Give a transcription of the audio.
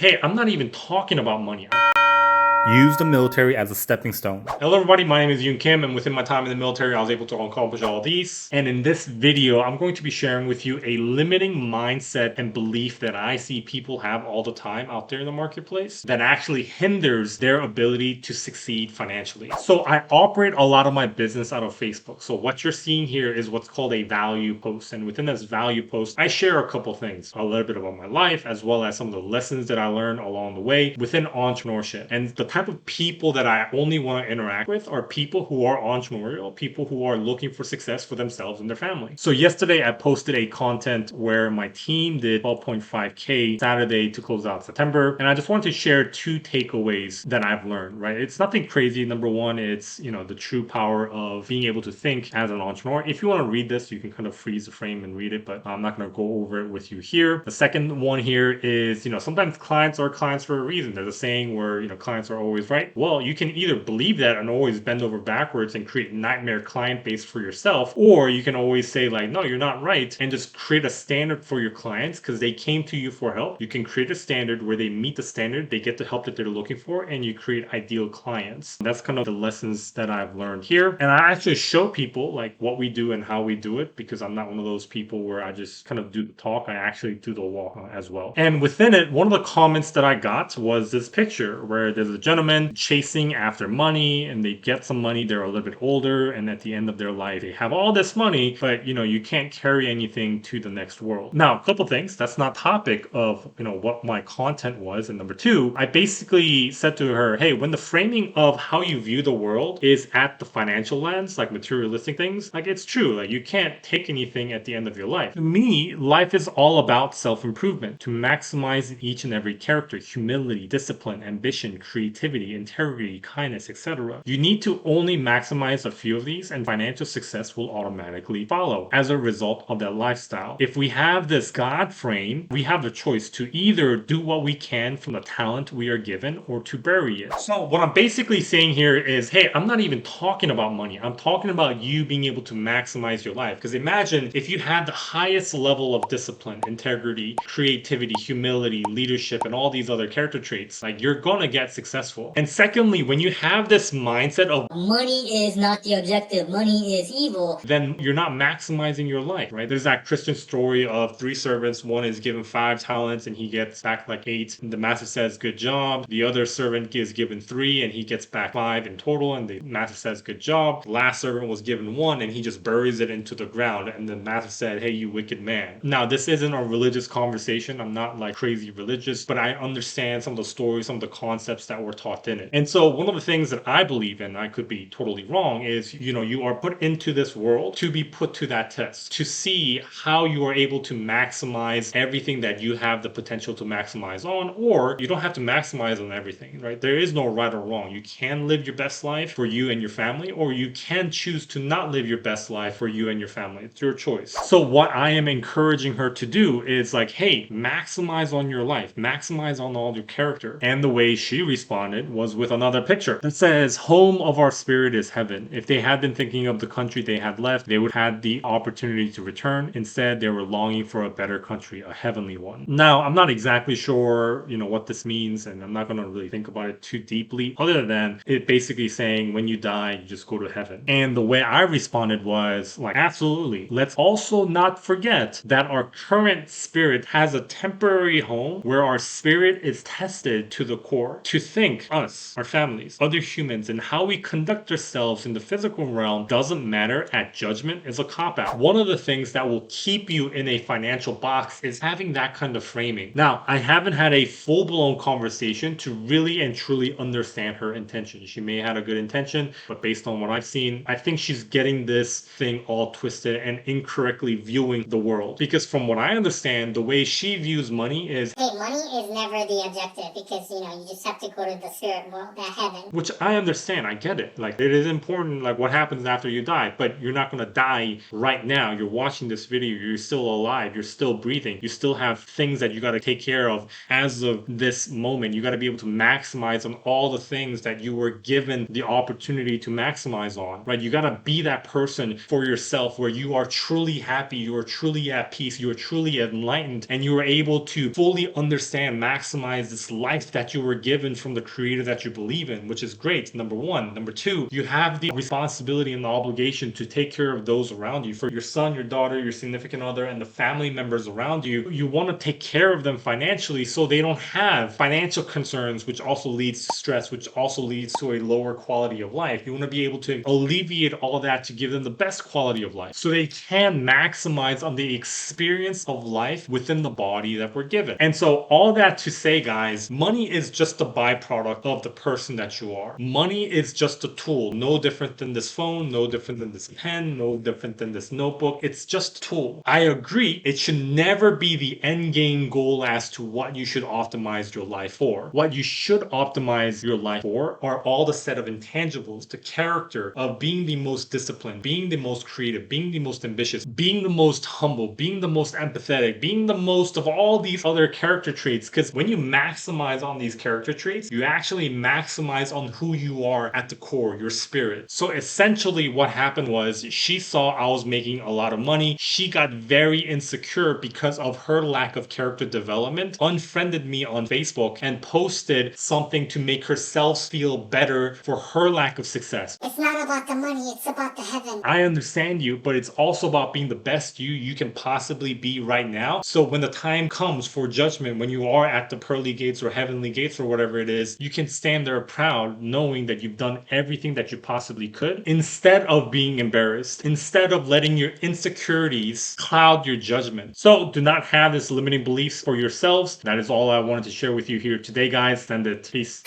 Hey, I'm not even talking about money. Use the military as a stepping stone. Hello everybody, my name is Yoon Kim, and within my time in the military, I was able to accomplish all these. And in this video, I'm going to be sharing with you a limiting mindset and belief that I see people have all the time out there in the marketplace that actually hinders their ability to succeed financially. So I operate a lot of my business out of Facebook. So what you're seeing here is what's called a value post. And within this value post, I share a couple things, a little bit about my life, as well as some of the lessons that I learned along the way within entrepreneurship. And the type of people that I only want to interact with are people who are entrepreneurial, people who are looking for success for themselves and their family. So yesterday I posted a content where my team did 12.5K Saturday to close out September. And I just wanted to share two takeaways that I've learned, right? It's nothing crazy. Number one, it's, the true power of being able to think as an entrepreneur. If you want to read this, you can kind of freeze the frame and read it, but I'm not going to go over it with you here. The second one here is, sometimes clients are clients for a reason. There's a saying where, clients are always right. Well, you can either believe that and always bend over backwards and create nightmare client base for yourself, or you can always say like, no, you're not right, and just create a standard for your clients because they came to you for help. You can create a standard where they meet the standard, they get the help that they're looking for, and you create ideal clients. That's kind of the lessons that I've learned here. And I actually show people like what we do and how we do it, because I'm not one of those people where I just kind of do the talk. I actually do the walk as well. And within it, one of the comments that I got was this picture where there's a gentleman chasing after money, and they get some money, they're a little bit older, and at the end of their life they have all this money, but you can't carry anything to the next world. Now, a couple things, that's not topic of what my content was. And number two, I basically said to her, hey, when the framing of how you view the world is at the financial lens, like materialistic things, like it's true, like you can't take anything at the end of your life. To me, life is all about self-improvement, to maximize each and every character, humility, discipline, ambition, creativity, integrity, kindness, etc. You need to only maximize a few of these, and financial success will automatically follow as a result of that lifestyle. If we have this God frame, we have the choice to either do what we can from the talent we are given or to bury it. So what I'm basically saying here is, hey, I'm not even talking about money. I'm talking about you being able to maximize your life. Because imagine if you had the highest level of discipline, integrity, creativity, humility, leadership, and all these other character traits, like you're gonna get successful. And secondly, when you have this mindset of money is not the objective, money is evil, then you're not maximizing your life, right? There's that Christian story of three servants. One is given 5 talents and he gets back like 8. And the master says, good job. The other servant is given 3 and he gets back 5 in total. And the master says, good job. The last servant was given 1 and he just buries it into the ground. And the master said, hey, you wicked man. Now, this isn't a religious conversation. I'm not like crazy religious, but I understand some of the stories, some of the concepts that were taught in it. And so one of the things that I believe in, I could be totally wrong, is, you are put into this world to be put to that test, to see how you are able to maximize everything that you have the potential to maximize on, or you don't have to maximize on everything, right? There is no right or wrong. You can live your best life for you and your family, or you can choose to not live your best life for you and your family. It's your choice. So what I am encouraging her to do is like, hey, maximize on your life, maximize on all your character. And the way she responded was with another picture that says, home of our spirit is heaven. If they had been thinking of the country they had left, they would have had the opportunity to return. Instead, they were longing for a better country, a heavenly one. Now, I'm not exactly sure, what this means, and I'm not going to really think about it too deeply, other than it basically saying when you die, you just go to heaven. And the way I responded was like, absolutely. Let's also not forget that our current spirit has a temporary home where our spirit is tested to the core. To think us, our families, other humans, and how we conduct ourselves in the physical realm doesn't matter at judgment is a cop-out. One of the things that will keep you in a financial box is having that kind of framing. Now, I haven't had a full-blown conversation to really and truly understand her intention. She may have had a good intention, but based on what I've seen, I think she's getting this thing all twisted and incorrectly viewing the world. Because from what I understand, the way she views money is, hey, money is never the objective, because you just have to go to of the spirit world, that heaven. Which I understand, I get it. Like, it is important, like, what happens after you die, but you're not gonna die right now. You're watching this video, you're still alive, you're still breathing, you still have things that you gotta take care of as of this moment. You gotta be able to maximize on all the things that you were given the opportunity to maximize on, right? You gotta be that person for yourself where you are truly happy, you are truly at peace, you are truly enlightened, and you are able to fully understand, maximize this life that you were given from the creator that you believe in, which is great, number one. Number two, you have the responsibility and the obligation to take care of those around you. For your son, your daughter, your significant other, and the family members around you, you want to take care of them financially so they don't have financial concerns, which also leads to stress, which also leads to a lower quality of life. You want to be able to alleviate all that to give them the best quality of life so they can maximize on the experience of life within the body that we're given. And so all that to say, guys, money is just a byproduct of the person that you are. Money is just a tool, no different than this phone, no different than this pen, no different than this notebook. It's just a tool. I agree, it should never be the end game goal as to what you should optimize your life for. What you should optimize your life for are all the set of intangibles, the character of being the most disciplined, being the most creative, being the most ambitious, being the most humble, being the most empathetic, being the most of all these other character traits. Because when you maximize on these character traits, you actually maximize on who you are at the core, your spirit. So essentially what happened was she saw I was making a lot of money. She got very insecure because of her lack of character development, unfriended me on Facebook, and posted something to make herself feel better for her lack of success. It's not about the money, it's about the heaven. I understand you, but it's also about being the best you can possibly be right now. So when the time comes for judgment, when you are at the pearly gates or heavenly gates or whatever it is, you can stand there proud knowing that you've done everything that you possibly could, instead of being embarrassed, instead of letting your insecurities cloud your judgment. So do not have this limiting beliefs for yourselves. That is all I wanted to share with you here today, guys. Send it. Peace.